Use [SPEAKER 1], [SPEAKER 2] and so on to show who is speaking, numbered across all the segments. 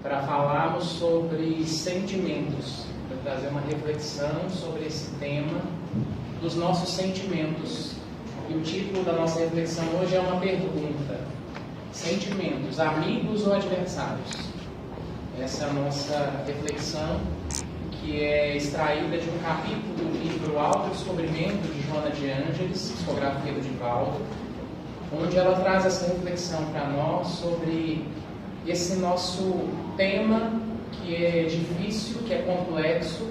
[SPEAKER 1] para falarmos sobre sentimentos, para trazer uma reflexão sobre esse tema dos nossos sentimentos. E o título da nossa reflexão hoje é uma pergunta: sentimentos, amigos ou adversários? Essa é a nossa reflexão, que é extraída de um capítulo do livro Autodescobrimento, de Joana de Ângeles, psicografia do Divaldo, onde ela traz essa reflexão para nós sobre esse nosso tema que é difícil, que é complexo,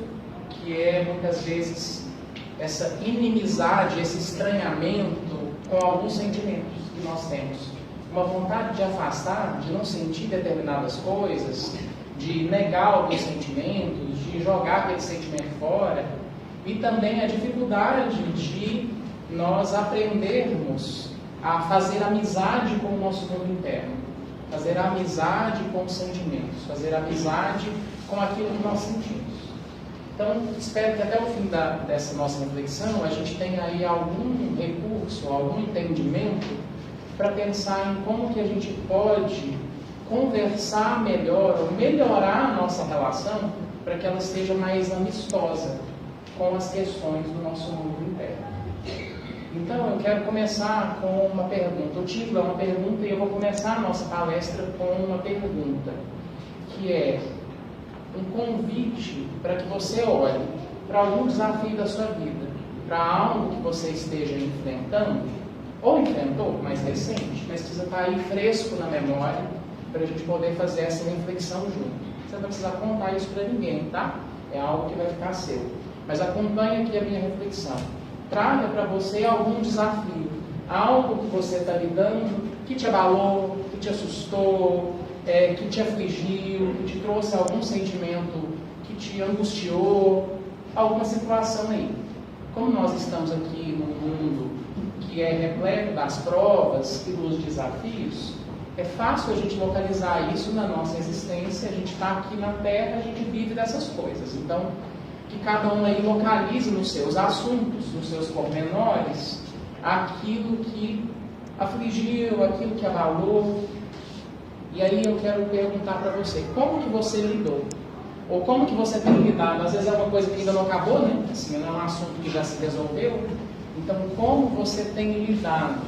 [SPEAKER 1] que é muitas vezes essa inimizade, esse estranhamento com alguns sentimentos que nós temos. Uma vontade de afastar, de não sentir determinadas coisas, de negar alguns sentimentos, de jogar aquele sentimento fora, e também a dificuldade de nós aprendermos a fazer amizade com o nosso mundo interno, fazer amizade com os sentimentos, fazer amizade com aquilo que nós sentimos. Então, espero que até o fim dessa nossa reflexão a gente tenha aí algum recurso, algum entendimento para pensar em como que a gente pode conversar melhor ou melhorar a nossa relação para que ela seja mais amistosa com as questões do nosso mundo interno. Então, eu quero começar com uma pergunta. O título é uma pergunta e eu vou começar a nossa palestra com uma pergunta, que é um convite para que você olhe para algum desafio da sua vida, para algo que você esteja enfrentando, ou enfrentou, mais recente, mas precisa estar aí fresco na memória para a gente poder fazer essa reflexão junto. Você não precisa contar isso para ninguém, tá? É algo que vai ficar seu. Mas acompanhe aqui a minha reflexão. Traga para você algum desafio, algo que você está lidando, que te abalou, que te assustou, que te afligiu, que te trouxe algum sentimento que te angustiou, alguma situação aí. Como nós estamos aqui num mundo que é repleto das provas e dos desafios, é fácil a gente localizar isso na nossa existência. A gente está aqui na Terra, a gente vive dessas coisas. Então, que cada um aí localize nos seus assuntos, nos seus pormenores, aquilo que afligiu, aquilo que abalou. E aí eu quero perguntar para você, como que você lidou? Ou como que você tem lidado? Às vezes é uma coisa que ainda não acabou, né? Assim, não é um assunto que já se resolveu. Então, como você tem lidado?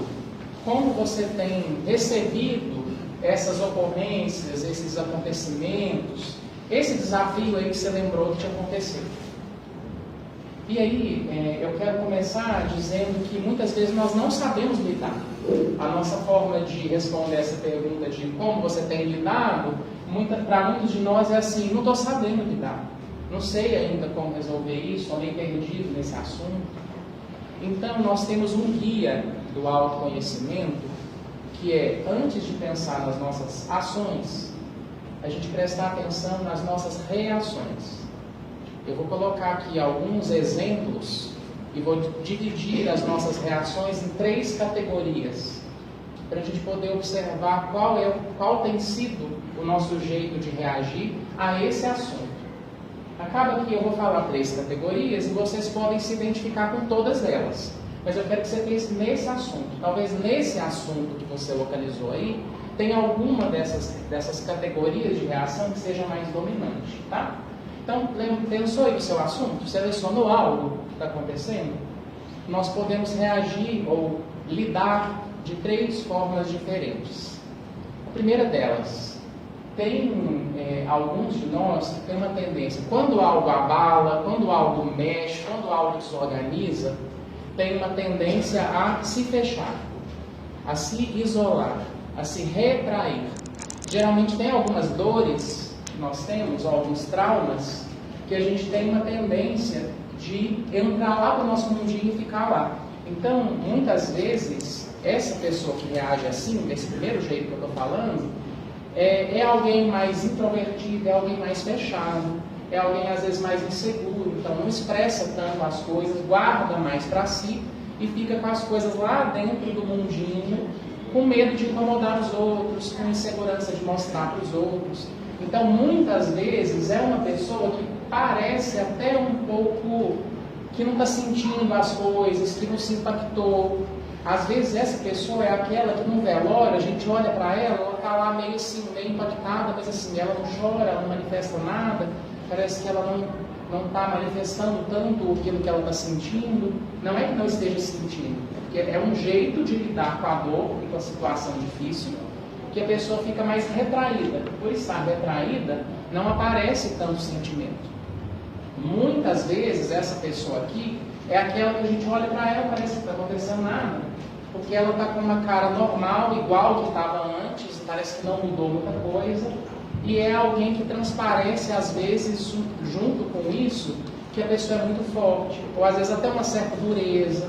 [SPEAKER 1] Como você tem recebido essas ocorrências, esses acontecimentos, esse desafio aí que você lembrou que te aconteceu? E aí, eu quero começar dizendo que muitas vezes nós não sabemos lidar. A nossa forma de responder essa pergunta de como você tem lidado, para muitos de nós é assim: não estou sabendo lidar, não sei ainda como resolver isso, estou meio perdido nesse assunto. Então, nós temos um guia do autoconhecimento, que é, antes de pensar nas nossas ações, a gente prestar atenção nas nossas reações. Eu vou colocar aqui alguns exemplos e vou dividir as nossas reações em 3 categorias, para a gente poder observar qual tem sido o nosso jeito de reagir a esse assunto. Acaba que eu vou falar 3 categorias e vocês podem se identificar com todas elas. Mas eu quero que você pense nesse assunto. Talvez nesse assunto que você localizou aí, tenha alguma dessas categorias de reação que seja mais dominante, tá? Então, pensou aí no seu assunto? Selecionou algo que está acontecendo? Nós podemos reagir ou lidar de 3 formas diferentes. A primeira delas, tem alguns de nós que tem uma tendência, quando algo abala, quando algo mexe, quando algo desorganiza, tem uma tendência a se fechar, a se isolar, a se retrair. Geralmente tem algumas dores que nós temos, alguns traumas, que a gente tem uma tendência de entrar lá para o nosso mundinho e ficar lá. Então, muitas vezes, essa pessoa que reage assim, desse primeiro jeito que eu estou falando, é alguém mais introvertido, é alguém mais fechado, é alguém às vezes mais inseguro, então não expressa tanto as coisas, guarda mais para si e fica com as coisas lá dentro do mundinho, com medo de incomodar os outros, com insegurança de mostrar para os outros. Então, muitas vezes, é uma pessoa que parece até um pouco que não está sentindo as coisas, que não se impactou. Às vezes, essa pessoa é aquela que no velório a gente olha para ela está lá meio assim, meio impactada, mas assim, ela não chora, ela não manifesta nada, parece que ela não está manifestando tanto aquilo que ela está sentindo. Não é que não esteja sentindo, porque é um jeito de lidar com a dor e com a situação difícil, que a pessoa fica mais retraída. Por estar retraída, não aparece tanto sentimento. Muitas vezes, essa pessoa aqui é aquela que a gente olha para ela, parece que não está acontecendo nada, porque ela está com uma cara normal, igual que estava antes, parece que não mudou muita coisa, e é alguém que transparece, às vezes, junto com isso, que a pessoa é muito forte, ou às vezes até uma certa dureza,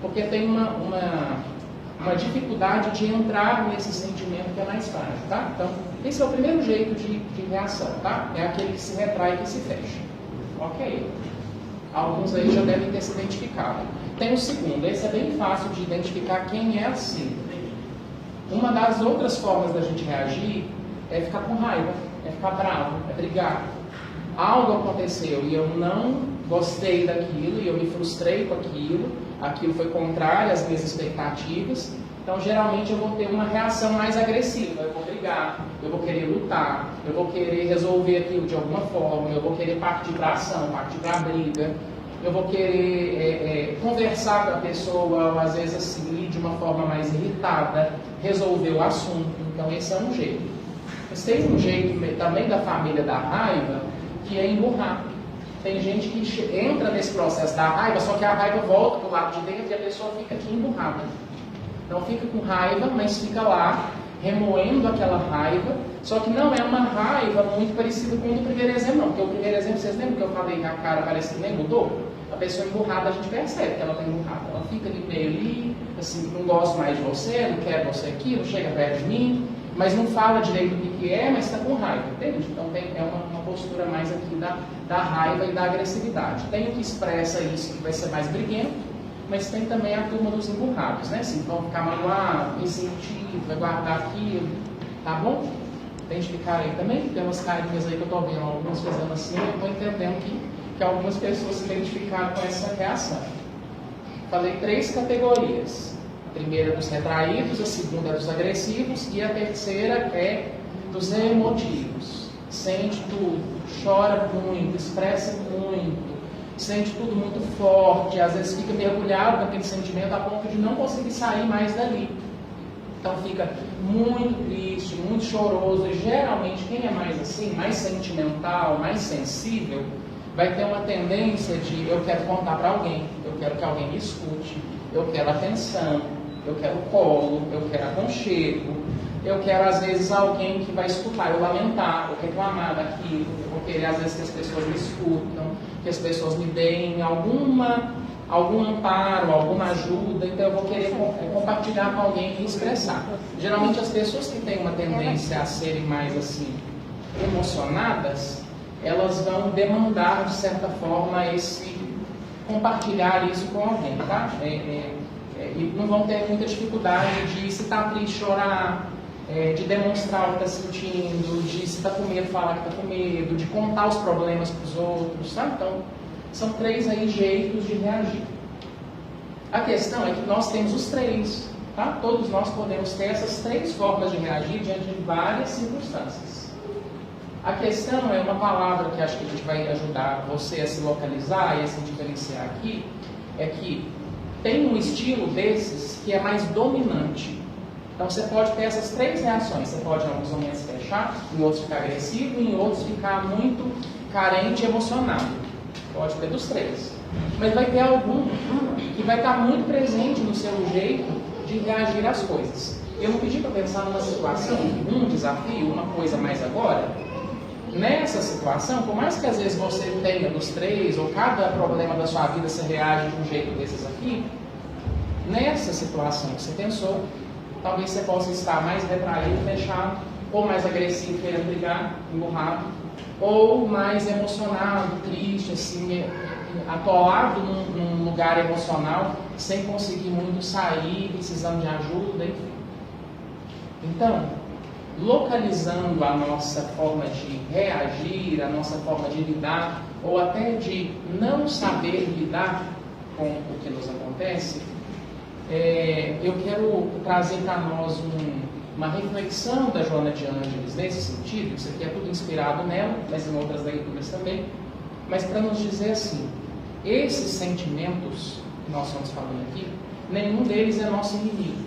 [SPEAKER 1] porque tem uma dificuldade de entrar nesse sentimento que é mais frágil, tá? Então, esse é o primeiro jeito de reação, tá? É aquele que se retrai e que se fecha. Ok. Alguns aí já devem ter se identificado. Tem o segundo, esse é bem fácil de identificar quem é assim. Uma das outras formas da gente reagir é ficar com raiva, é ficar bravo, é brigar. Algo aconteceu e eu não gostei daquilo e eu me frustrei com aquilo foi contrário às minhas expectativas, então geralmente eu vou ter uma reação mais agressiva, eu vou brigar, eu vou querer lutar, eu vou querer resolver aquilo de alguma forma, eu vou querer partir para a ação, partir para a briga, eu vou querer conversar com a pessoa, ou às vezes assim, de uma forma mais irritada, resolver o assunto. Então esse é um jeito. Mas tem um jeito também da família da raiva, que é emburrar. Tem gente que entra nesse processo da raiva, só que a raiva volta para o lado de dentro e a pessoa fica aqui emburrada. Então fica com raiva, mas fica lá, remoendo aquela raiva, só que não é uma raiva muito parecida com o do primeiro exemplo, não. Porque o primeiro exemplo, vocês lembram que eu falei que a cara parece que nem mudou? A pessoa emburrada, a gente percebe que ela está emburrada. Ela fica ali meio ali, assim, não gosto mais de você, não quero você aqui, não chega perto de mim, mas não fala direito o que é, mas está com raiva, entende? Então é uma postura mais aqui da raiva e da agressividade. Tem o que expressa isso, que vai ser mais briguento, mas tem também a turma dos emburrados, né? Assim, vão ficar magoados, ressentidos, vai guardar aquilo, tá bom? Identificar aí também, tem umas carinhas aí que eu estou vendo, algumas fazendo assim, eu estou entendendo que algumas pessoas se identificaram com essa reação. Falei 3 categorias. A primeira é dos retraídos, a segunda é dos agressivos e a terceira é dos emotivos. Sente tudo, chora muito, expressa muito, sente tudo muito forte, às vezes fica mergulhado naquele sentimento a ponto de não conseguir sair mais dali. Então fica muito triste, muito choroso, e geralmente quem é mais assim, mais sentimental, mais sensível, vai ter uma tendência de eu quero contar para alguém, eu quero que alguém me escute, eu quero atenção, eu quero colo, eu quero aconchego, eu quero às vezes alguém que vai escutar, eu lamentar, eu reclamar daquilo, eu vou querer às vezes que as pessoas me escutam, que as pessoas me deem algum amparo, alguma ajuda, então eu vou querer compartilhar com alguém e expressar. Geralmente as pessoas que têm uma tendência a serem mais assim, emocionadas, elas vão demandar de certa forma esse compartilhar isso com alguém, tá? E não vão ter muita dificuldade de, se está triste, chorar, de demonstrar o que está sentindo, de se está com medo, falar que está com medo, de contar os problemas para os outros, sabe? Então, são 3 aí jeitos de reagir. A questão é que nós temos os 3, tá? Todos nós podemos ter essas 3 formas de reagir diante de várias circunstâncias. A questão é uma palavra que acho que a gente vai ajudar você a se localizar e a se diferenciar aqui, é que tem um estilo desses que é mais dominante. Então você pode ter essas 3 reações. Você pode em alguns momentos fechar, em outros ficar agressivo, e em outros ficar muito carente e emocionado. Pode ter dos 3. Mas vai ter algum que vai estar muito presente no seu jeito de reagir às coisas. Eu não pedi para pensar numa situação, um desafio, uma coisa mais agora. Nessa situação, por mais que às vezes você tenha dos 3, ou cada problema da sua vida você reage de um jeito desses aqui, nessa situação que você pensou, talvez você possa estar mais retraído, fechado, ou mais agressivo, querendo brigar, emburrado, ou mais emocionado, triste, assim, atolado num lugar emocional, sem conseguir muito sair, precisando de ajuda, enfim. Então, localizando a nossa forma de reagir, a nossa forma de lidar, ou até de não saber lidar com o que nos acontece, eu quero trazer para nós uma reflexão da Joana de Ângeles nesse sentido. Isso aqui é tudo inspirado nela, mas em outras leituras também. Mas para nos dizer assim, esses sentimentos que nós estamos falando aqui, nenhum deles é nosso inimigo.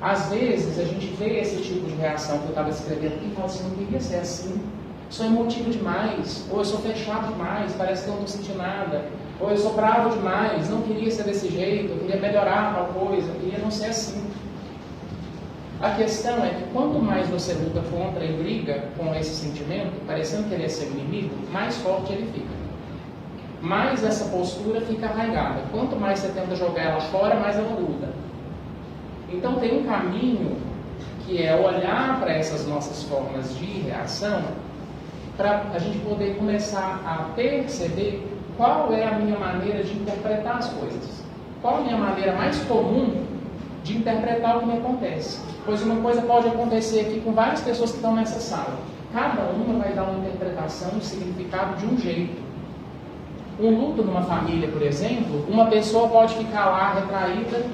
[SPEAKER 1] Às vezes a gente vê esse tipo de reação que eu estava escrevendo aqui e fala assim, não queria ser assim, sou emotivo demais, ou eu sou fechado demais, parece que eu não estou sentindo nada, ou eu sou bravo demais, não queria ser desse jeito, eu queria melhorar tal coisa, eu queria não ser assim. A questão é que quanto mais você luta contra e briga com esse sentimento, parecendo que ele é seu inimigo, mais forte ele fica. Mais essa postura fica arraigada. Quanto mais você tenta jogar ela fora, mais ela gruda. Então tem um caminho que é olhar para essas nossas formas de reação para a gente poder começar a perceber qual é a minha maneira de interpretar as coisas. Qual a minha maneira mais comum de interpretar o que me acontece. Pois uma coisa pode acontecer aqui com várias pessoas que estão nessa sala. Cada uma vai dar uma interpretação, um significado de um jeito. Um luto numa família, por exemplo, uma pessoa pode ficar lá retraída,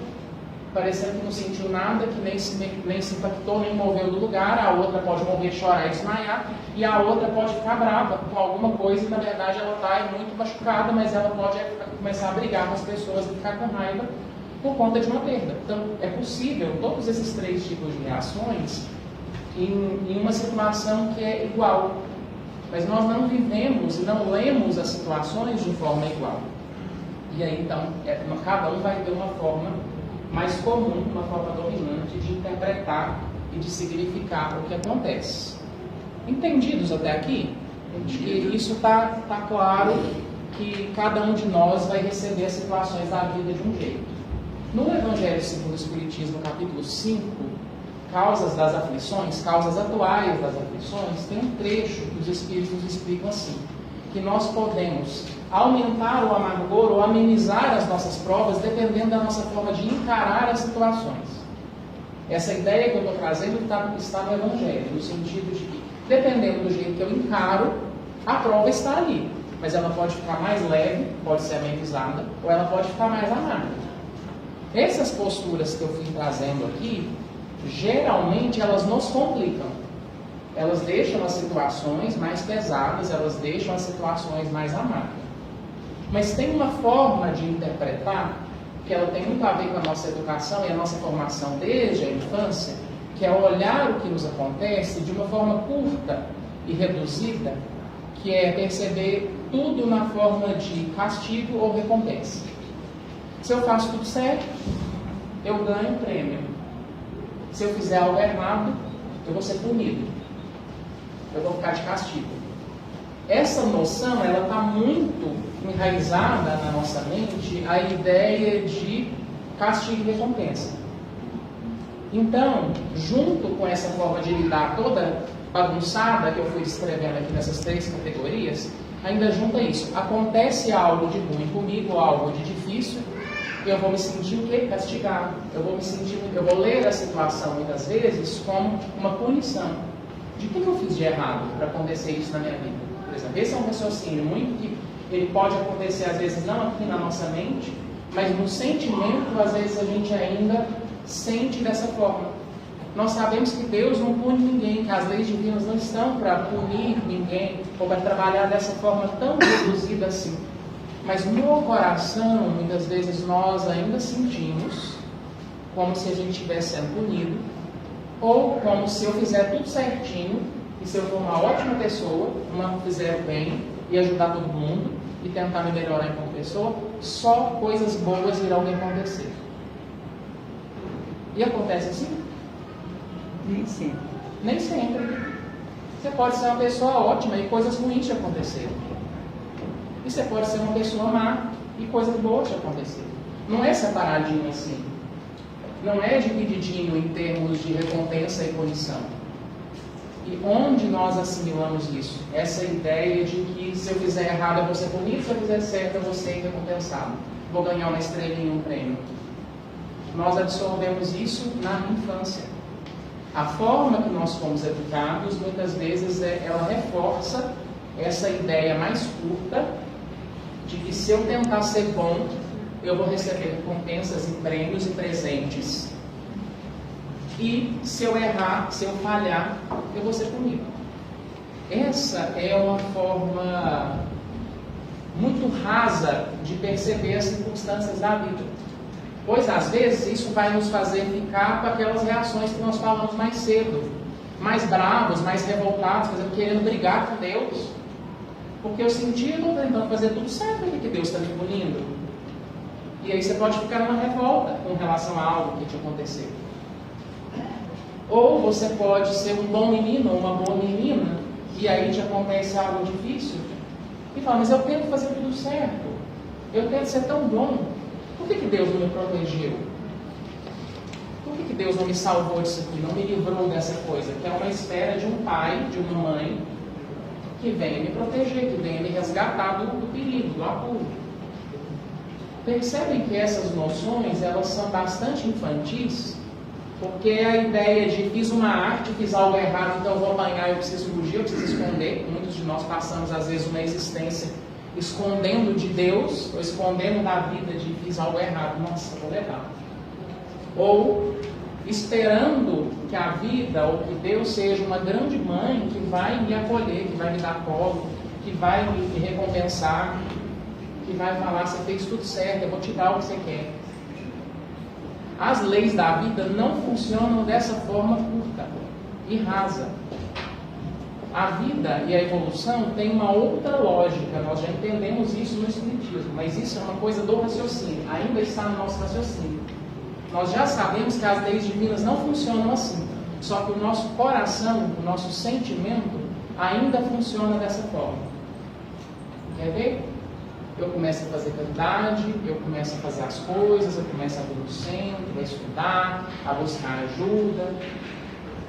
[SPEAKER 1] parecendo que não sentiu nada, que nem se impactou, nem moveu do lugar. A outra pode morrer, chorar e desmaiar. E a outra pode ficar brava com alguma coisa e, na verdade, ela está muito machucada, mas ela pode começar a brigar com as pessoas e ficar com raiva por conta de uma perda. Então, é possível todos esses três tipos de reações em uma situação que é igual. Mas nós não vivemos e não lemos as situações de forma igual. E aí, então, cada um vai ter uma forma mais comum, uma forma dominante de interpretar e de significar o que acontece. Entendidos até aqui? Acho que isso está claro, que cada um de nós vai receber as situações da vida de um jeito. No Evangelho segundo o Espiritismo, capítulo 5, Causas das Aflições, causas atuais das aflições, tem um trecho que os Espíritos nos explicam assim, que nós podemos aumentar o amargor ou amenizar as nossas provas dependendo da nossa forma de encarar as situações. Essa ideia que eu estou trazendo está no Evangelho, no sentido de que, dependendo do jeito que eu encaro, a prova está ali, mas ela pode ficar mais leve, pode ser amenizada, ou ela pode ficar mais amarga. Essas posturas que eu fui trazendo aqui, geralmente elas nos complicam. Elas deixam as situações mais pesadas, elas deixam as situações mais amargas. Mas tem uma forma de interpretar que ela tem muito a ver com a nossa educação e a nossa formação desde a infância, que é olhar o que nos acontece de uma forma curta e reduzida, que é perceber tudo na forma de castigo ou recompensa. Se eu faço tudo certo, eu ganho um prêmio. Se eu fizer algo errado, eu vou ser punido. Eu vou ficar de castigo. Essa noção, ela está muito enraizada na nossa mente, a ideia de castigo e recompensa. Então, junto com essa forma de lidar toda bagunçada que eu fui descrevendo aqui nessas três categorias, ainda junta isso. Acontece algo de ruim comigo, algo de difícil, eu vou me sentir o quê? Castigado. Eu vou ler a situação muitas vezes como uma punição. De que eu fiz de errado para acontecer isso na minha vida? Por exemplo, esse é um raciocínio muito que ele pode acontecer às vezes não aqui na nossa mente, mas no sentimento às vezes a gente ainda sente dessa forma. Nós sabemos que Deus não pune ninguém, que as leis divinas não estão para punir ninguém ou para trabalhar dessa forma tão reduzida assim. Mas no coração, muitas vezes nós ainda sentimos como se a gente estivesse sendo punido, ou como se eu fizer tudo certinho, e se eu for uma ótima pessoa, fizer o bem e ajudar todo mundo, e tentar me melhorar enquanto pessoa, só coisas boas irão me acontecer. E acontece assim?
[SPEAKER 2] Nem sempre.
[SPEAKER 1] Nem sempre. Você pode ser uma pessoa ótima e coisas ruins te acontecerem. E você pode ser uma pessoa má e coisas boas te acontecerem. Não é separadinho assim. Não é divididinho em termos de recompensa e punição. E onde nós assimilamos isso? Essa ideia de que se eu fizer errado eu vou ser punido, se eu fizer certo eu vou ser recompensado. Vou ganhar uma estrelinha, um prêmio. Nós absorvemos isso na infância. A forma que nós fomos educados, muitas vezes, ela reforça essa ideia mais curta de que se eu tentar ser bom, eu vou receber recompensas e prêmios e presentes. e se eu errar, se eu falhar, eu vou ser punido. Essa é uma forma muito rasa de perceber as circunstâncias da vida. Pois às vezes isso vai nos fazer ficar com aquelas reações que nós falamos mais cedo, mais bravos, mais revoltados, por exemplo, querendo brigar com Deus. Porque eu senti, eu estou tentando fazer tudo certo, por que Deus está me punindo? E aí você pode ficar numa revolta com relação a algo que te aconteceu. Ou você pode ser um bom menino ou uma boa menina, e aí te acontece algo difícil, e fala, mas eu tento fazer tudo certo, eu tento ser tão bom, por que Deus não me protegeu? Por que Deus não me salvou disso aqui, não me livrou dessa coisa? Que é uma espera de um pai, de uma mãe, que venha me proteger, que venha me resgatar do perigo, do apuro. Percebem que essas noções, elas são bastante infantis, porque a ideia de fiz uma arte, fiz algo errado, então eu vou apanhar, eu preciso fugir, eu preciso esconder. Muitos de nós passamos, às vezes, uma existência escondendo de Deus, ou escondendo da vida de fiz algo errado. Nossa, vou levar. Ou esperando que a vida, ou que Deus seja uma grande mãe que vai me acolher, que vai me dar colo, que vai me recompensar, que vai falar, você fez tudo certo, eu vou te dar o que você quer. As leis da vida não funcionam dessa forma curta e rasa. A vida e a evolução têm uma outra lógica, nós já entendemos isso no Espiritismo, mas isso é uma coisa do raciocínio, ainda está no nosso raciocínio. Nós já sabemos que as leis divinas não funcionam assim, só que o nosso coração, o nosso sentimento, ainda funciona dessa forma. Quer ver? Eu começo a fazer caridade, eu começo a fazer as coisas, eu começo a vir no centro, a estudar, a buscar ajuda.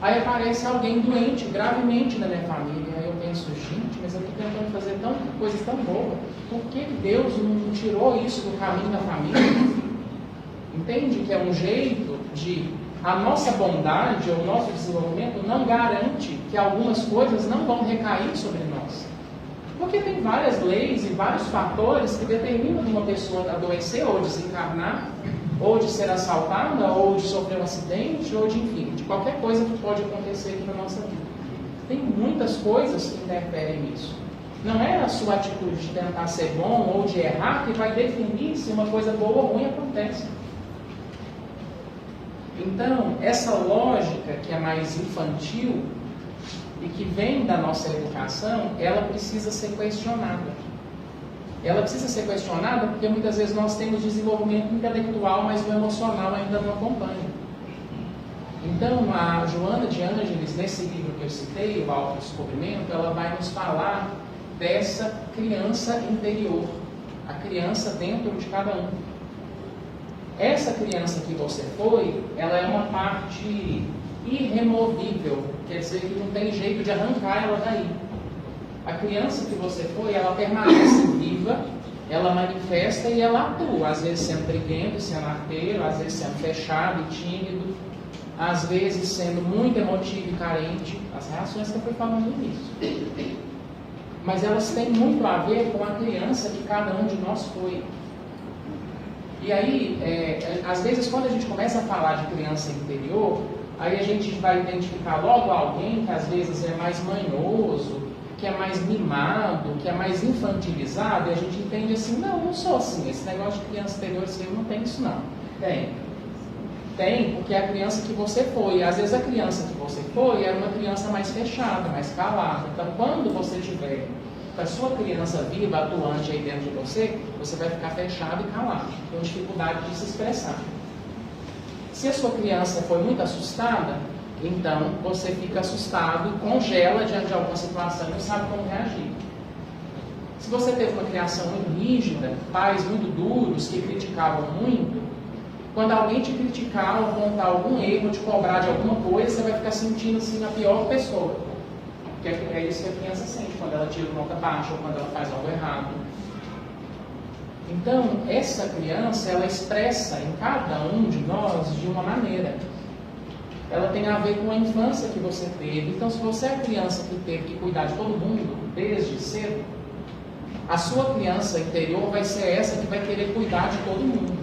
[SPEAKER 1] Aí aparece alguém doente, gravemente na minha família. Aí eu penso, gente, mas eu estou tentando fazer coisas tão boas. Por que Deus não tirou isso do caminho da família? Entende que é um jeito de... A nossa bondade, o nosso desenvolvimento não garante que algumas coisas não vão recair sobre nós. Porque tem várias leis e vários fatores que determinam uma pessoa adoecer ou desencarnar, ou de ser assaltada, ou de sofrer um acidente, ou de, enfim, de qualquer coisa que pode acontecer aqui na nossa vida. Tem muitas coisas que interferem nisso. Não é a sua atitude de tentar ser bom ou de errar que vai definir se uma coisa boa ou ruim acontece. Então, essa lógica que é mais infantil e que vem da nossa educação, ela precisa ser questionada. Ela precisa ser questionada porque muitas vezes nós temos desenvolvimento intelectual, mas o emocional ainda não acompanha. Então, a Joana de Ângeles, nesse livro que eu citei, o Autodescobrimento, ela vai nos falar dessa criança interior, a criança dentro de cada um. Essa criança que você foi, ela é uma parte irremovível, quer dizer que não tem jeito de arrancar ela daí. A criança que você foi, ela permanece viva, ela manifesta e ela atua, às vezes sendo briguento, sendo arteiro, às vezes sendo fechado e tímido, às vezes sendo muito emotivo e carente, as reações que eu fui falando no início. Mas elas têm muito a ver com a criança que cada um de nós foi. E aí, às vezes, quando a gente começa a falar de criança interior, aí a gente vai identificar logo alguém que às vezes é mais manhoso, que é mais mimado, que é mais infantilizado, e a gente entende assim, não sou assim, esse negócio de criança interior, assim, não tem isso não. Tem, porque é a criança que você foi. Às vezes a criança que você foi era uma criança mais fechada, mais calada. Então, quando você tiver a sua criança viva, atuante aí dentro de você, você vai ficar fechado e calado, com dificuldade de se expressar. Se a sua criança foi muito assustada, então você fica assustado e congela diante de alguma situação e não sabe como reagir. Se você teve uma criação muito rígida, pais muito duros que criticavam muito, quando alguém te criticar ou apontar algum erro, te cobrar de alguma coisa, você vai ficar sentindo assim a pior pessoa. Porque é isso que a criança sente quando ela tira nota baixa ou quando ela faz algo errado. Então, essa criança, ela expressa em cada um de nós de uma maneira. Ela tem a ver com a infância que você teve. Então, se você é a criança que teve que cuidar de todo mundo desde cedo, a sua criança interior vai ser essa que vai querer cuidar de todo mundo.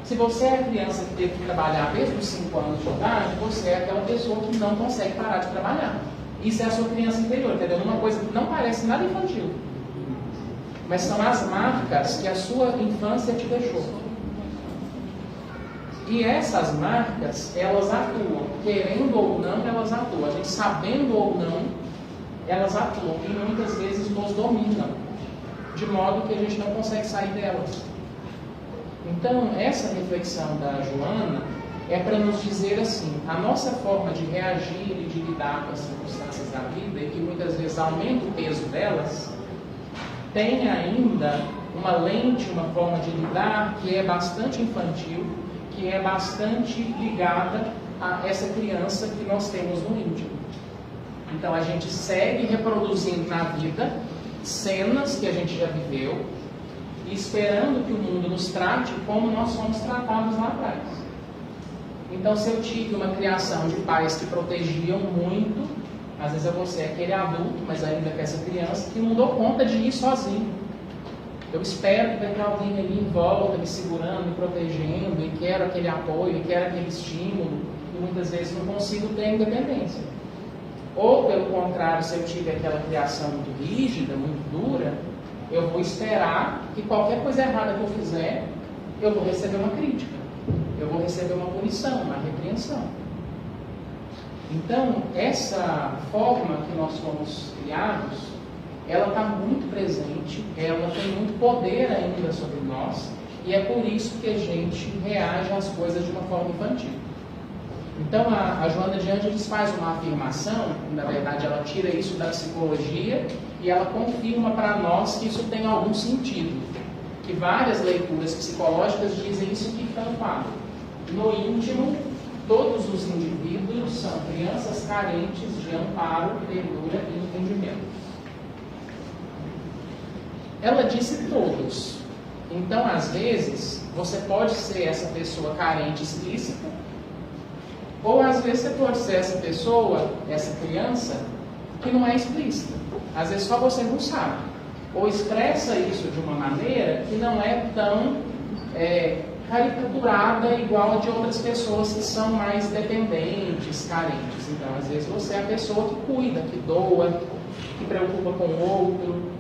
[SPEAKER 1] Se você é a criança que teve que trabalhar desde os 5 anos de idade, você é aquela pessoa que não consegue parar de trabalhar. Isso é a sua criança interior, entendeu? Uma coisa que não parece nada infantil. Mas são as marcas que a sua infância te deixou. E essas marcas, elas atuam. Querendo ou não, elas atuam. A gente sabendo ou não, elas atuam. E muitas vezes nos dominam. De modo que a gente não consegue sair delas. Então, essa reflexão da Joana é para nos dizer assim, a nossa forma de reagir e de lidar com as circunstâncias da vida, e que muitas vezes aumenta o peso delas, tem ainda uma lente, uma forma de lidar que é bastante infantil, que é bastante ligada a essa criança que nós temos no íntimo. Então a gente segue reproduzindo na vida cenas que a gente já viveu e esperando que o mundo nos trate como nós fomos tratados lá atrás. Então, se eu tive uma criação de pais que protegiam muito, às vezes eu vou ser aquele adulto, mas ainda que essa criança, que não dou conta de ir sozinho. Eu espero que vai ter alguém ali em volta, me segurando, me protegendo, e quero aquele apoio, e quero aquele estímulo, e muitas vezes não consigo ter independência. Ou, pelo contrário, se eu tive aquela criação muito rígida, muito dura, eu vou esperar que qualquer coisa errada que eu fizer, eu vou receber uma crítica, eu vou receber uma punição, uma repreensão. Então, essa forma que nós fomos criados, ela está muito presente, ela tem muito poder ainda sobre nós, e é por isso que a gente reage às coisas de uma forma infantil. Então, a Joana de Ângeles faz uma afirmação, na verdade ela tira isso da psicologia, e ela confirma para nós que isso tem algum sentido, que várias leituras psicológicas dizem isso que tampado. No íntimo, todos os indivíduos são crianças carentes de amparo, ternura e entendimento. Ela disse todos. Então, às vezes, você pode ser essa pessoa carente explícita, ou às vezes você pode ser essa pessoa, essa criança, que não é explícita. Às vezes só você não sabe. Ou expressa isso de uma maneira que não é tão caricaturada igual a de outras pessoas que são mais dependentes, carentes. Então, às vezes você é a pessoa que cuida, que doa, que preocupa com o outro.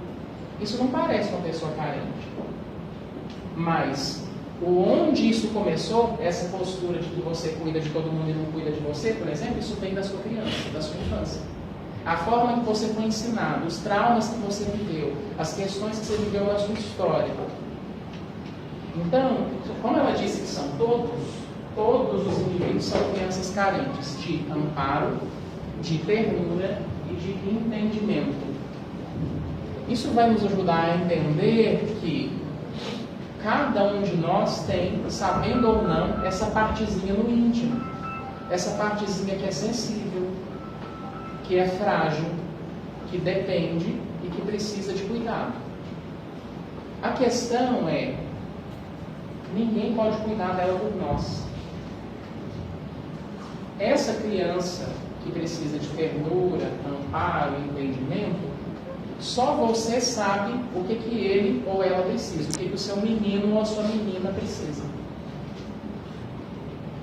[SPEAKER 1] Isso não parece uma pessoa carente. Mas onde isso começou, essa postura de que você cuida de todo mundo e não cuida de você, por exemplo, isso vem da sua criança, da sua infância. A forma que você foi ensinado, os traumas que você viveu, as questões que você viveu na sua história. Então, como ela disse que são todos os indivíduos são crianças carentes de amparo, de ternura e de entendimento. Isso vai nos ajudar a entender que cada um de nós tem, sabendo ou não, essa partezinha no íntimo. Essa partezinha que é sensível, que é frágil, que depende e que precisa de cuidado. A questão é, ninguém pode cuidar dela por nós. Essa criança que precisa de ternura, amparo e entendimento, só você sabe o que ele ou ela precisa, o que o seu menino ou a sua menina precisa.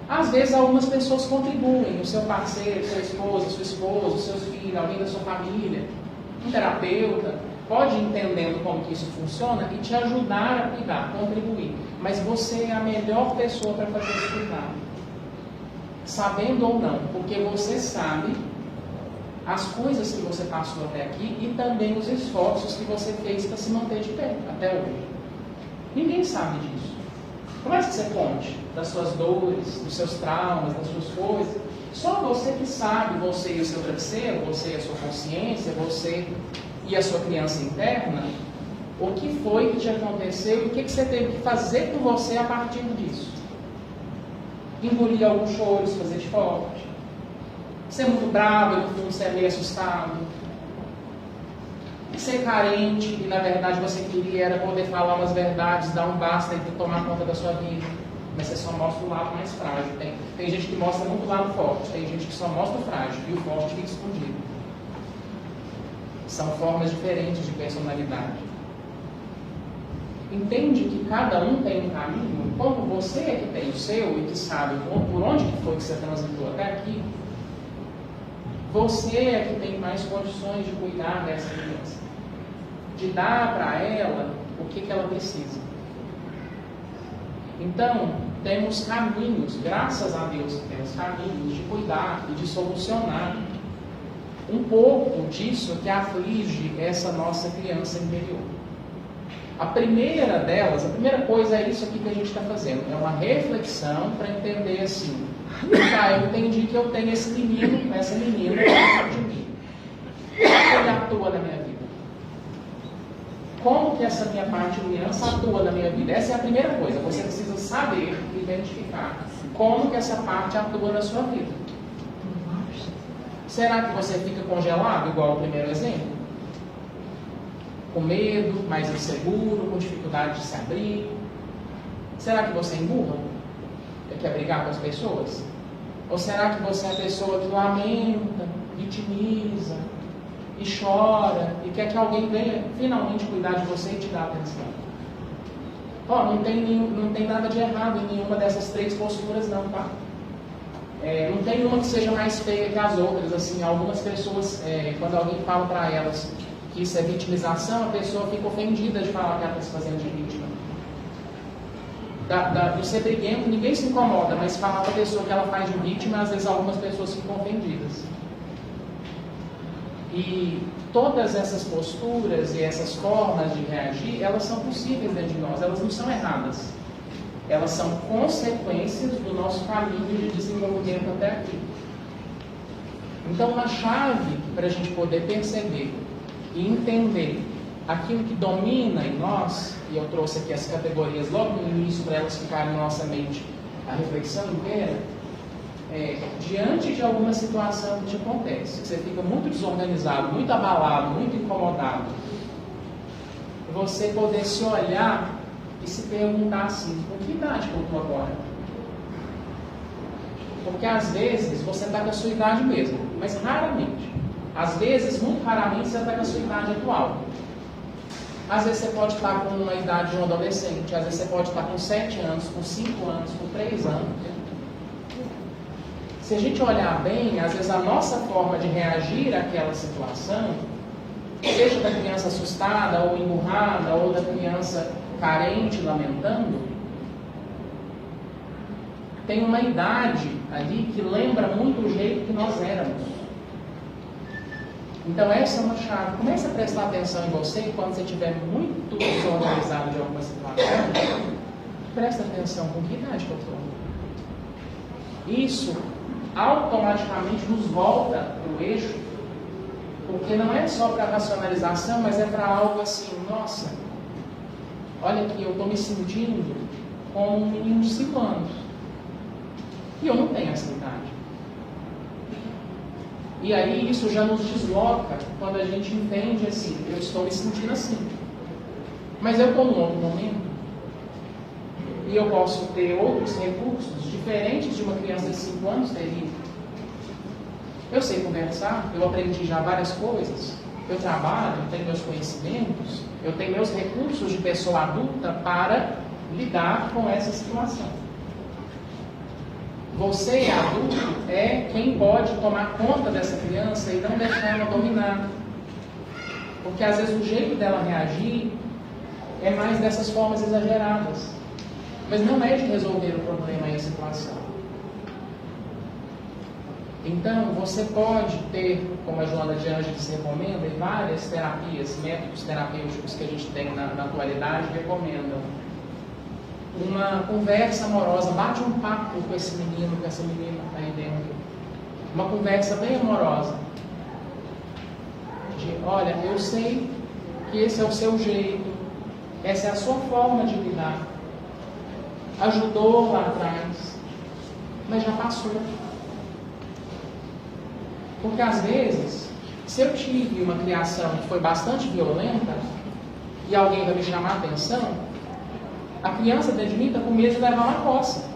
[SPEAKER 1] Às vezes algumas pessoas contribuem, o seu parceiro, sua esposa, seus filhos, alguém da sua família, um terapeuta, pode ir entendendo como que isso funciona e te ajudar a cuidar, contribuir. Mas você é a melhor pessoa para fazer esse cuidado. Sabendo ou não, porque você sabe as coisas que você passou até aqui e também os esforços que você fez para se manter de pé até hoje. Ninguém sabe disso. Por mais que você conte das suas dores, dos seus traumas, das suas coisas, só você que sabe, você e o seu travesseiro, você e a sua consciência, você e a sua criança interna, o que foi que te aconteceu e o que você teve que fazer com você a partir disso. Engolir alguns choros, fazer de forte. Ser muito bravo e no fundo ser meio assustado. Ser carente e na verdade você queria era poder falar umas verdades, dar um basta e tomar conta da sua vida. Mas você só mostra o lado mais frágil. Tem gente que mostra muito o lado forte, tem gente que só mostra o frágil e o forte fica escondido. São formas diferentes de personalidade. entende que cada um tem um caminho, como você é que tem o seu e que sabe por onde que foi que você transitou até aqui, você é que tem mais condições de cuidar dessa criança, de dar para ela o que ela precisa. Então, temos caminhos, graças a Deus, temos caminhos de cuidar e de solucionar um pouco disso que aflige essa nossa criança interior. A primeira delas, a primeira coisa é isso aqui que a gente está fazendo, é uma reflexão para entender assim, eu entendi que eu tenho esse menino, essa menina dentro de mim. Como ele atua na minha vida? Como que essa minha parte de criança atua na minha vida? Essa é a primeira coisa, você precisa saber, identificar como que essa parte atua na sua vida. Será que você fica congelado, igual o primeiro exemplo? Com medo, mais inseguro, com dificuldade de se abrir? Será que você emburra? Quer brigar com as pessoas? Ou será que você é a pessoa que lamenta, vitimiza e chora e quer que alguém venha finalmente cuidar de você e te dar atenção? Não tem nada de errado em nenhuma dessas três posturas não, tá? Não tem uma que seja mais feia que as outras. Assim, algumas pessoas, quando alguém fala para elas que isso é vitimização, a pessoa fica ofendida de falar que ela está se fazendo de vítima. Do ser briguento, ninguém se incomoda, mas falar para a pessoa que ela faz de vítima, às vezes algumas pessoas ficam ofendidas. E todas essas posturas e essas formas de reagir, elas são possíveis dentro de nós, elas não são erradas. Elas são consequências do nosso caminho de desenvolvimento até aqui. Então, uma chave para a gente poder perceber e entender aquilo que domina em nós, e eu trouxe aqui as categorias logo no início para elas ficarem na nossa mente a reflexão inteira, diante de alguma situação que te acontece, que você fica muito desorganizado, muito abalado, muito incomodado, você poder se olhar e se perguntar assim, com que idade que eu estou agora? Porque às vezes você está com a sua idade mesmo, mas raramente. Às vezes, muito raramente, você está com a sua idade atual. Às vezes você pode estar com uma idade de um adolescente, às vezes você pode estar com 7 anos, com 5 anos, com 3 anos. Se a gente olhar bem, às vezes a nossa forma de reagir àquela situação, seja da criança assustada ou emburrada, ou da criança carente, lamentando, tem uma idade ali que lembra muito o jeito que nós éramos. Então essa é uma chave. Comece a prestar atenção em você quando você estiver muito desorganizado de alguma situação. Presta atenção, com que idade que eu estou? Isso automaticamente nos volta para o eixo, porque não é só para racionalização, mas é para algo assim, nossa, olha aqui, eu estou me sentindo como um menino de 5 anos. E eu não tenho essa idade. E aí isso já nos desloca quando a gente entende assim, eu estou me sentindo assim. Mas eu estou num outro momento. E eu posso ter outros recursos diferentes de uma criança de 5 anos teria. Eu sei conversar, eu aprendi já várias coisas. Eu trabalho, eu tenho meus conhecimentos, eu tenho meus recursos de pessoa adulta para lidar com essa situação. Você, adulto, é quem pode tomar conta dessa criança e não deixar ela dominar. Porque às vezes o jeito dela reagir é mais dessas formas exageradas. Mas não é de resolver o problema e a situação. Então, você pode ter, como a Joana de Ângeles recomenda, e várias terapias, métodos terapêuticos que a gente tem na atualidade recomendam. Uma conversa amorosa, bate um papo com esse menino, com essa menina aí dentro. Uma conversa bem amorosa. De, olha, eu sei que esse é o seu jeito, essa é a sua forma de lidar. Ajudou lá atrás, mas já passou. Porque às vezes, se eu tive uma criação que foi bastante violenta, e alguém vai me chamar a atenção, a criança dentro de mim está com medo de levar uma coça.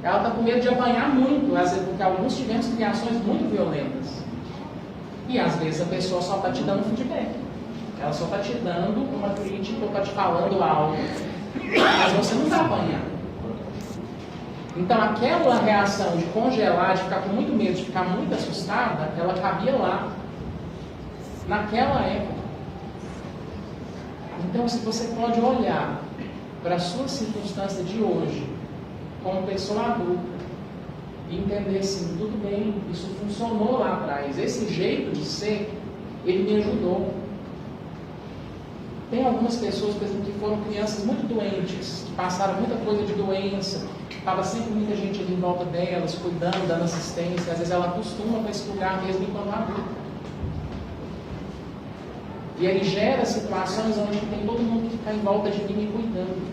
[SPEAKER 1] Ela está com medo de apanhar muito, às vezes, porque alguns tivemos criações muito violentas. E às vezes a pessoa só está te dando feedback. Ela só está te dando uma crítica ou está te falando algo, mas você não está apanhando. Então aquela reação de congelar, de ficar com muito medo, de ficar muito assustada, ela cabia lá, naquela época. Então se você pode olhar para a sua circunstância de hoje, como pessoa adulta, e entender assim, tudo bem, isso funcionou lá atrás, esse jeito de ser, ele me ajudou. Tem algumas pessoas, por exemplo, que foram crianças muito doentes, que passaram muita coisa de doença, estava sempre muita gente ali em volta delas, cuidando, dando assistência, às vezes ela acostuma com esse lugar mesmo enquanto adulta. E ele gera situações onde tem todo mundo que fica em volta de mim me cuidando.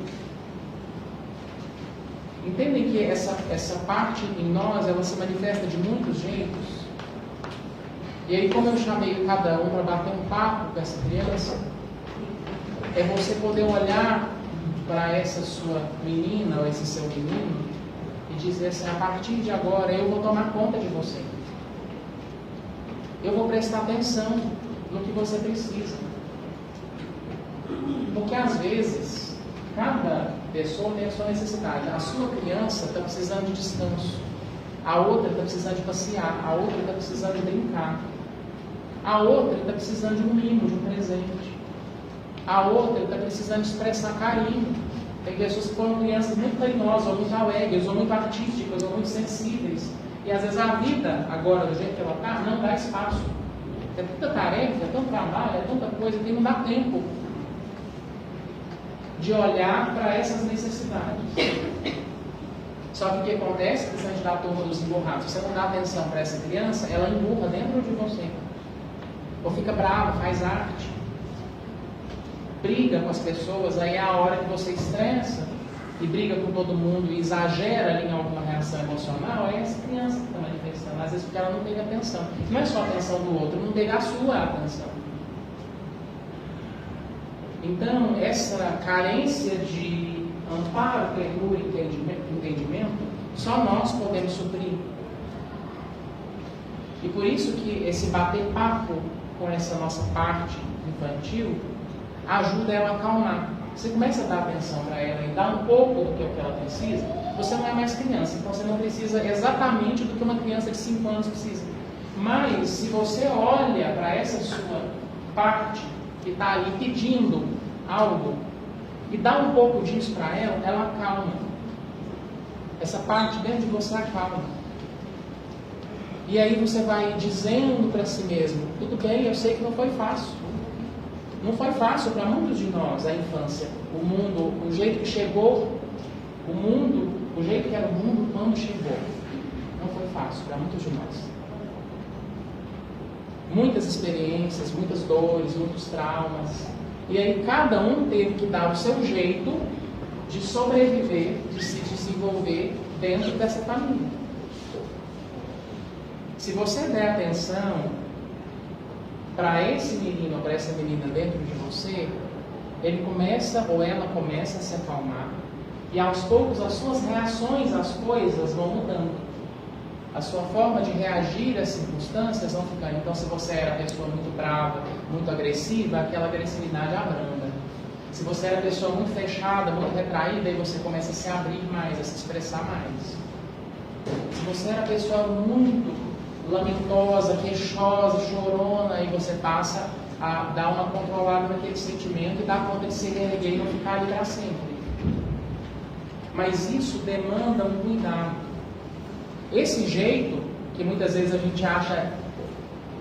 [SPEAKER 1] Entendem que essa parte em nós, ela se manifesta de muitos jeitos? E aí, como eu chamei cada um para bater um papo com essa criança, é você poder olhar para essa sua menina ou esse seu menino e dizer assim, a partir de agora eu vou tomar conta de você. Eu vou prestar atenção no que você precisa. Porque às vezes, cada pessoa tem a sua necessidade. A sua criança está precisando de descanso. A outra está precisando de passear. A outra está precisando de brincar. A outra está precisando de um mimo, de um presente. A outra está precisando de expressar carinho. Tem pessoas que foram crianças muito carinhosas, ou muito alegres, ou muito artísticas, ou muito sensíveis. E às vezes a vida, agora, do jeito que ela está, não dá espaço. É tanta tarefa, é tanto trabalho, é tanta coisa que não dá tempo de olhar para essas necessidades. Só que o que acontece, principalmente da turma dos emburrados, se você não dá atenção para essa criança, ela emburra dentro de você. Ou fica brava, faz arte, briga com as pessoas, aí é a hora que você estressa e briga com todo mundo e exagera ali em alguma reação emocional, é essa criança que está manifestando, às vezes porque ela não teve atenção. Não é só a atenção do outro, não teve a sua atenção. Então, essa carência de amparo, ternura e entendimento, só nós podemos suprir. E por isso que esse bater papo com essa nossa parte infantil ajuda ela a acalmar. Você começa a dar atenção para ela e dar um pouco do que ela precisa, você não é mais criança, então você não precisa exatamente do que uma criança de 5 anos precisa. Mas, se você olha para essa sua parte que está ali pedindo algo e dá um pouco disso para ela, ela acalma. Essa parte dentro de você acalma. E aí você vai dizendo para si mesmo, tudo bem, eu sei que não foi fácil. Não foi fácil para muitos de nós a infância. O mundo, o jeito que chegou, o mundo, o jeito que era o mundo quando chegou. Não foi fácil para muitos de nós. Muitas experiências, muitas dores, muitos traumas. E aí cada um teve que dar o seu jeito de sobreviver, de se desenvolver dentro dessa família. Se você der atenção para esse menino ou para essa menina dentro de você, ele começa ou ela começa a se acalmar e aos poucos as suas reações às coisas vão mudando. A sua forma de reagir às circunstâncias vão ficando. Então, se você era pessoa muito brava, muito agressiva, aquela agressividade abranda. Se você era pessoa muito fechada, muito retraída, aí você começa a se abrir mais, a se expressar mais. Se você era pessoa muito lamentosa, queixosa, chorona, aí você passa a dar uma controlada naquele sentimento e dar conta de se reerguer e não ficar ali para sempre. Mas isso demanda um cuidado. Esse jeito, que muitas vezes a gente acha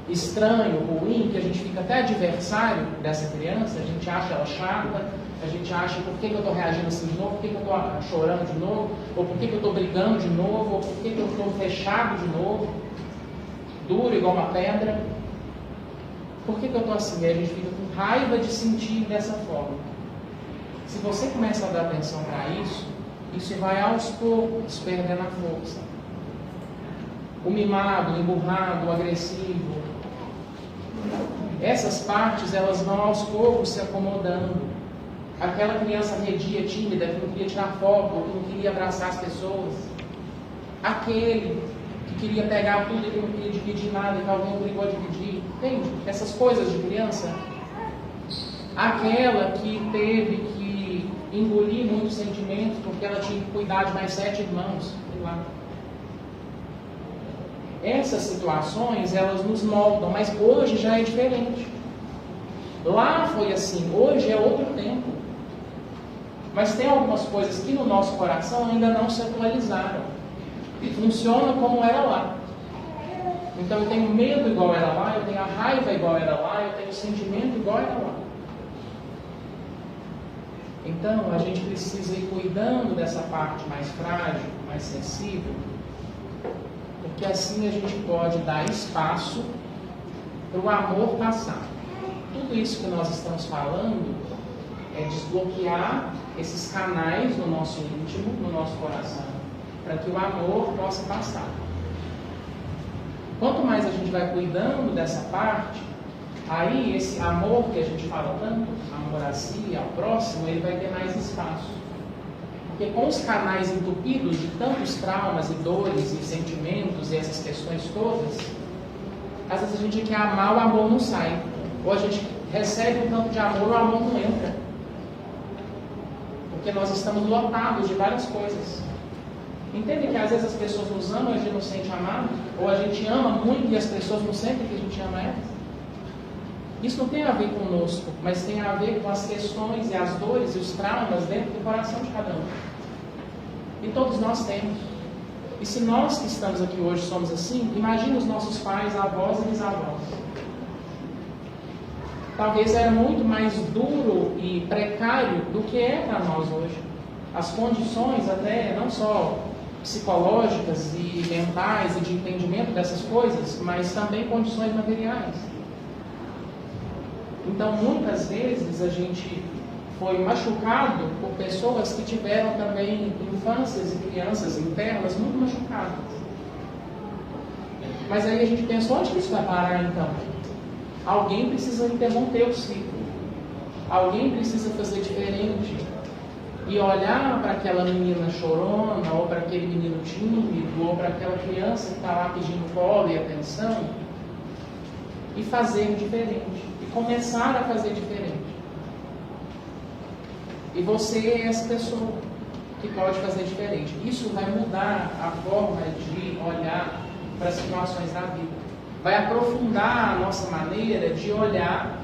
[SPEAKER 1] estranho, ruim, que a gente fica até adversário dessa criança, a gente acha ela chata, a gente acha por que eu estou reagindo assim de novo, por que eu estou chorando de novo, ou por que eu estou brigando de novo, ou por que eu estou fechado de novo, duro igual uma pedra. Por que eu estou assim? E a gente fica com raiva de sentir dessa forma. Se você começa a dar atenção para isso, isso vai aos poucos perdendo a força. O mimado, o emburrado, o agressivo. Essas partes, elas vão aos poucos se acomodando. Aquela criança arredia, tímida, que não queria tirar foto, que não queria abraçar as pessoas. Aquele que queria pegar tudo e que não queria dividir nada, e que alguém obrigou a dividir. Entende? Essas coisas de criança, aquela que teve que engolir muitos sentimentos porque ela tinha que cuidar de mais 7 irmãos, sei lá. Essas situações, elas nos moldam, mas hoje já é diferente. Lá foi assim, hoje é outro tempo. Mas tem algumas coisas que no nosso coração ainda não se atualizaram. E funciona como era lá. Então eu tenho medo igual era lá, eu tenho a raiva igual era lá, eu tenho o sentimento igual era lá. Então a gente precisa ir cuidando dessa parte mais frágil, mais sensível, porque assim a gente pode dar espaço para o amor passar. Tudo isso que nós estamos falando é desbloquear esses canais no nosso íntimo, no nosso coração, para que o amor possa passar. Quanto mais a gente vai cuidando dessa parte, aí esse amor que a gente fala tanto, amor a si, ao próximo, ele vai ter mais espaço. Porque com os canais entupidos de tantos traumas e dores e sentimentos e essas questões todas, às vezes a gente quer amar, o amor não sai. Ou a gente recebe um tanto de amor, o amor não entra. Porque nós estamos lotados de várias coisas. Entende que às vezes as pessoas nos amam e a gente não se sente amado? Ou a gente ama muito e as pessoas não sentem que a gente ama elas? Isso não tem a ver conosco, mas tem a ver com as questões e as dores e os traumas dentro do coração de cada um. E todos nós temos. E se nós que estamos aqui hoje somos assim, imagine os nossos pais, avós e bisavós. Talvez era muito mais duro e precário do que é para nós hoje. As condições até, não só psicológicas e mentais e de entendimento dessas coisas, mas também condições materiais. Então, muitas vezes a gente foi machucado por pessoas que tiveram também infâncias e crianças internas muito machucadas. Mas aí a gente pensou, onde que isso vai parar então? Alguém precisa interromper o ciclo. Alguém precisa fazer diferente. E olhar para aquela menina chorona, ou para aquele menino tímido, ou para aquela criança que está lá pedindo colo e atenção, e fazer diferente. E começar a fazer diferente. E você é essa pessoa que pode fazer diferente. Isso vai mudar a forma de olhar para as situações da vida. Vai aprofundar a nossa maneira de olhar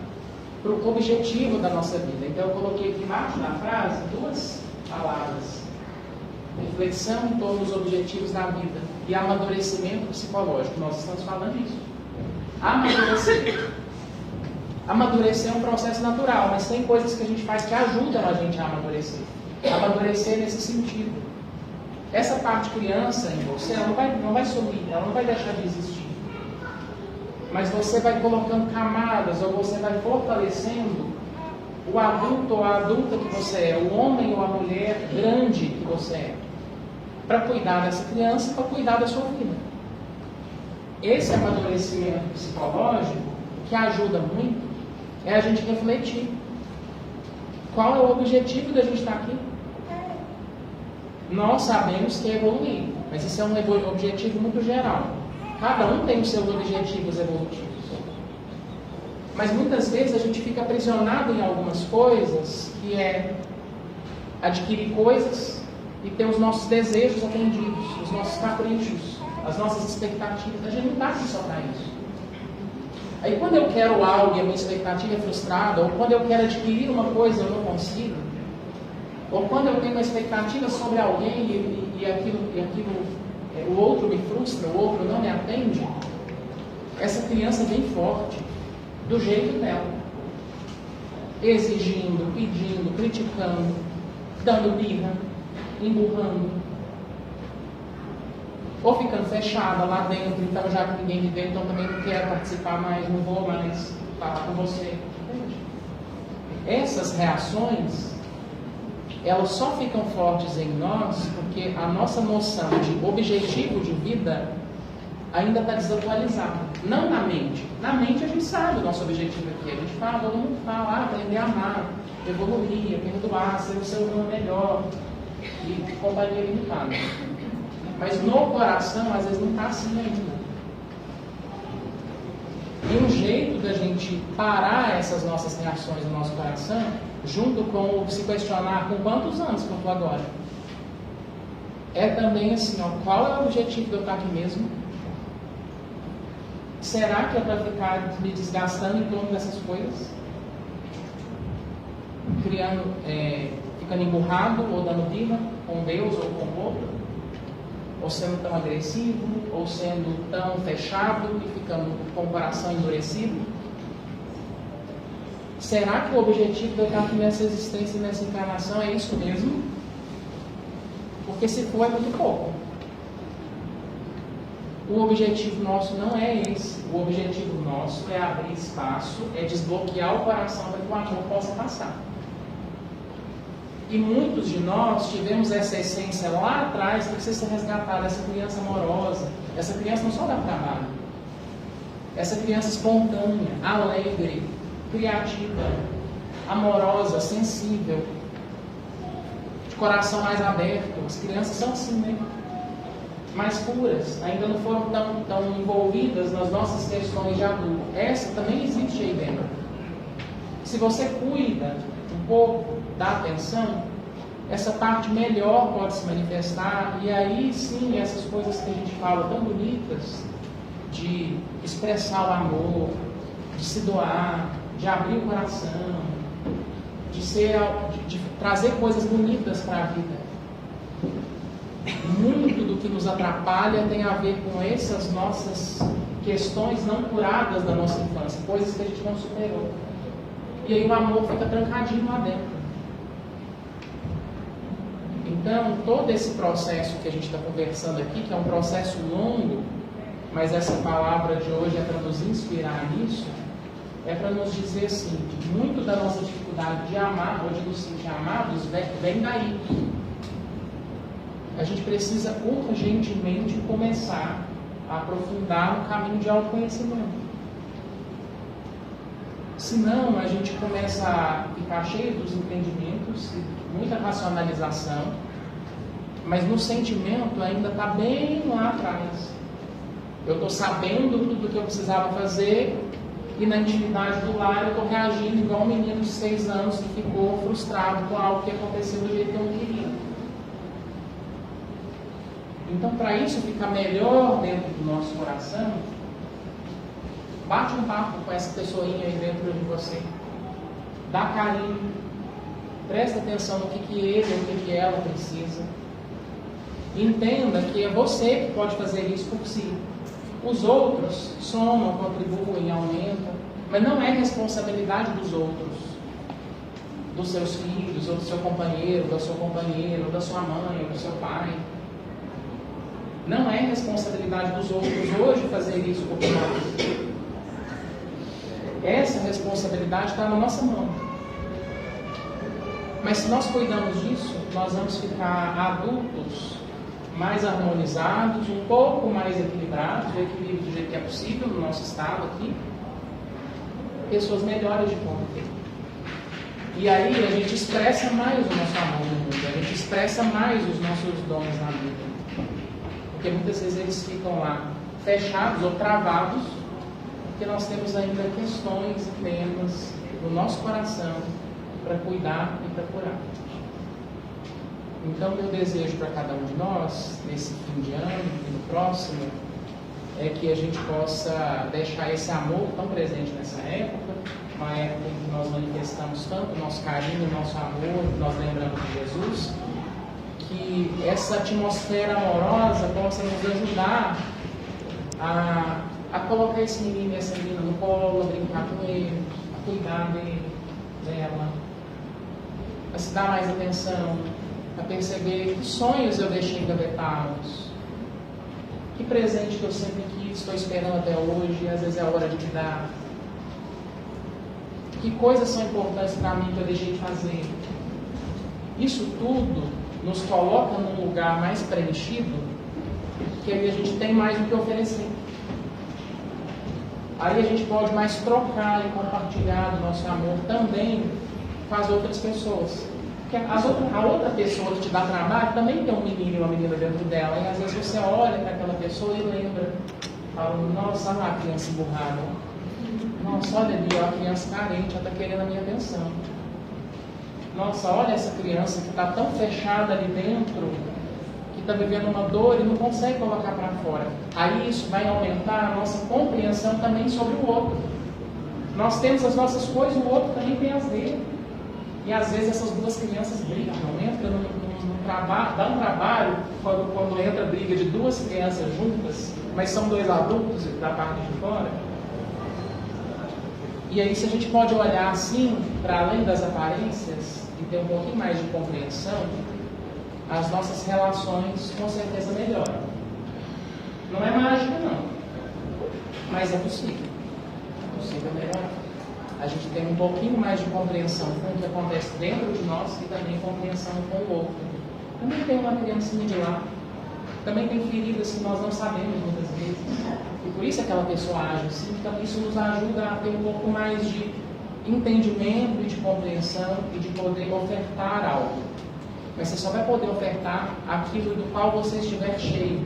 [SPEAKER 1] para o objetivo da nossa vida. Então eu coloquei aqui embaixo na frase 2 palavras: reflexão em torno dos objetivos da vida e amadurecimento psicológico. Nós estamos falando disso. Amadurecer. Amadurecer é um processo natural, mas tem coisas que a gente faz que ajudam a gente a amadurecer. Amadurecer nesse sentido. Essa parte criança em você, ela não vai sumir, ela não vai deixar de existir. Mas você vai colocando camadas, ou você vai fortalecendo o adulto ou a adulta que você é, o homem ou a mulher grande que você é, para cuidar dessa criança e para cuidar da sua vida. Esse amadurecimento psicológico, que ajuda muito, é a gente refletir. Qual é o objetivo da gente estar aqui? Nós sabemos que é evoluir, mas isso é um objetivo muito geral. Cada um tem os seus objetivos evolutivos. Mas muitas vezes a gente fica aprisionado em algumas coisas, que é adquirir coisas e ter os nossos desejos atendidos, os nossos caprichos, as nossas expectativas. A gente não está aqui só para isso. Aí quando eu quero algo e a minha expectativa é frustrada, ou quando eu quero adquirir uma coisa e eu não consigo, ou quando eu tenho uma expectativa sobre alguém e aquilo o outro me frustra, o outro não me atende, essa criança vem forte, do jeito dela, exigindo, pedindo, criticando, dando birra, emburrando, ou ficando fechada lá dentro. Então, já que ninguém me vê, então também não quero participar mais, não vou mais falar com você. Entende? Essas reações, elas só ficam fortes em nós porque a nossa noção de objetivo de vida ainda está desatualizada. Não na mente. Na mente a gente sabe o nosso objetivo aqui. A gente fala, todo mundo fala, aprender a amar, evoluir, perdoar, ser o ser humano melhor e companhia limitada. Mas no coração, às vezes, não está assim ainda. E um jeito da gente parar essas nossas reações no nosso coração, junto com o se questionar com quantos anos que eu estou agora, é também assim, ó, qual é o objetivo de eu estar aqui mesmo? Será que é para ficar me desgastando em torno dessas coisas? Ficando emburrado ou dando birra com Deus ou com o outro? Ou sendo tão agressivo, ou sendo tão fechado e ficando com o coração endurecido? Será que o objetivo de eu estar aqui nessa existência e nessa encarnação é isso mesmo? Porque se for, é muito pouco. O objetivo nosso não é esse. O objetivo nosso é abrir espaço, é desbloquear o coração para que o amor possa passar. E muitos de nós tivemos essa essência lá atrás que precisa ser resgatada, essa criança amorosa. Essa criança não só dá trabalho. Essa criança espontânea, alegre, criativa, amorosa, sensível, de coração mais aberto. As crianças são assim, né? Mais puras, ainda não foram tão envolvidas nas nossas questões de adulto. Essa também existe aí dentro. Se você cuida um pouco, dá atenção, essa parte melhor pode se manifestar, e aí sim essas coisas que a gente fala tão bonitas, de expressar o amor, de se doar, de abrir o coração, de trazer coisas bonitas para a vida. Muito do que nos atrapalha tem a ver com essas nossas questões não curadas da nossa infância, coisas que a gente não superou. E aí o amor fica trancadinho lá dentro. Então, todo esse processo que a gente está conversando aqui, que é um processo longo, mas essa palavra de hoje é para nos inspirar nisso, é para nos dizer assim, que muito da nossa dificuldade de amar ou de nos sentir amados vem daí. A gente precisa urgentemente começar a aprofundar no caminho de autoconhecimento. Senão, a gente começa a ficar cheio dos entendimentos, muita racionalização, mas no sentimento ainda está bem lá atrás. Eu estou sabendo tudo o que eu precisava fazer e na intimidade do lar eu estou reagindo igual um menino de 6 anos que ficou frustrado com algo que aconteceu do jeito que eu não queria. Então, para isso ficar melhor dentro do nosso coração, bate um papo com essa pessoinha aí dentro de você. Dá carinho. Presta atenção no que ele ou o que ela precisa. Entenda que é você que pode fazer isso por si. Os outros somam, contribuem, aumentam, mas não é responsabilidade dos outros, dos seus filhos, ou do seu companheiro, da sua companheira, ou da sua mãe, ou do seu pai. Não é responsabilidade dos outros hoje fazer isso por nós. Essa responsabilidade está na nossa mão. Mas se nós cuidamos disso, nós vamos ficar adultos mais harmonizados, um pouco mais equilibrados, o equilíbrio do jeito que é possível no nosso estado aqui, pessoas melhores de conta. E aí a gente expressa mais o nosso amor no mundo, a gente expressa mais os nossos dons na vida. Porque muitas vezes eles ficam lá fechados ou travados, porque nós temos ainda questões e temas no nosso coração para cuidar e para curar. Então, meu desejo para cada um de nós, nesse fim de ano e no próximo, é que a gente possa deixar esse amor tão presente nessa época, uma época em que nós manifestamos tanto o nosso carinho, o nosso amor, nós lembramos de Jesus, que essa atmosfera amorosa possa nos ajudar a colocar esse menino e essa menina no colo, a brincar com ele, a cuidar dela, a se dar mais atenção, a perceber que sonhos eu deixei engavetados, que presente que eu sempre quis, estou esperando até hoje, e às vezes é a hora de me dar, que coisas são importantes para mim que eu deixei de fazer. Isso tudo nos coloca num lugar mais preenchido, que aí a gente tem mais do que oferecer. Aí a gente pode mais trocar e compartilhar do nosso amor também com as outras pessoas. Porque a outra pessoa que te dá trabalho também tem um menino e uma menina dentro dela. E às vezes você olha para aquela pessoa e lembra, fala, nossa, olha lá a criança emburrada. Nossa, olha ali, ó, a criança carente, ela está querendo a minha atenção. Nossa, olha essa criança que está tão fechada ali dentro, que está vivendo uma dor e não consegue colocar para fora. Aí isso vai aumentar a nossa compreensão também sobre o outro. Nós temos as nossas coisas, o outro também tem as dele. E às vezes essas duas crianças brigam, entra no trabalho, dá um trabalho quando entra briga de duas crianças juntas, mas são dois adultos da parte de fora. E aí, se a gente pode olhar assim, para além das aparências, e ter um pouquinho mais de compreensão, as nossas relações com certeza melhoram. Não é mágica, não, mas é possível. É possível melhorar. A gente tem um pouquinho mais de compreensão com o que acontece dentro de nós e também compreensão com o outro. Também tem uma criancinha de lá. Também tem feridas que nós não sabemos muitas vezes. E por isso aquela pessoa age assim. Então isso nos ajuda a ter um pouco mais de entendimento e de compreensão e de poder ofertar algo. Mas você só vai poder ofertar aquilo do qual você estiver cheio.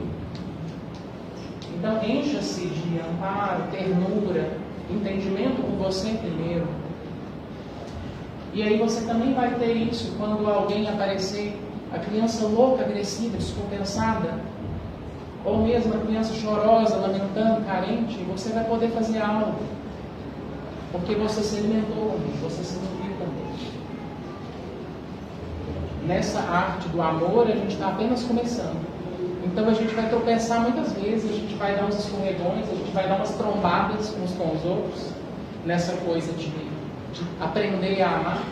[SPEAKER 1] Então encha-se de amparo, ternura, entendimento com você primeiro. E aí você também vai ter isso quando alguém aparecer, a criança louca, agressiva, descompensada, ou mesmo a criança chorosa, lamentando, carente, você vai poder fazer algo. Porque você se alimentou também, você se nutriu também. Nessa arte do amor, a gente está apenas começando. Então a gente vai tropeçar muitas vezes, a gente vai dar uns escorregões, a gente vai dar umas trombadas uns com os outros, nessa coisa de aprender a amar.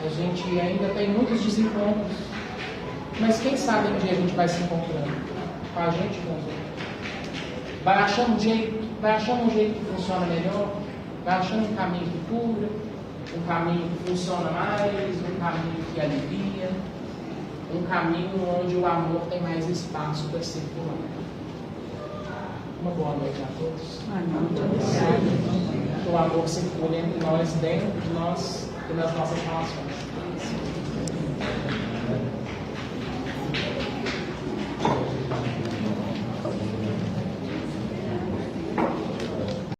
[SPEAKER 1] A gente ainda tem muitos desencontros, mas quem sabe um dia a gente vai se encontrando, com a gente e com os outros. Vai achando um jeito que funciona melhor, vai achando um caminho que cura, um caminho que funciona mais, um caminho que alivia, um caminho onde o amor tem mais espaço para circular. Uma boa noite a todos. Que o amor circule entre nós, dentro de nós e nas nossas relações.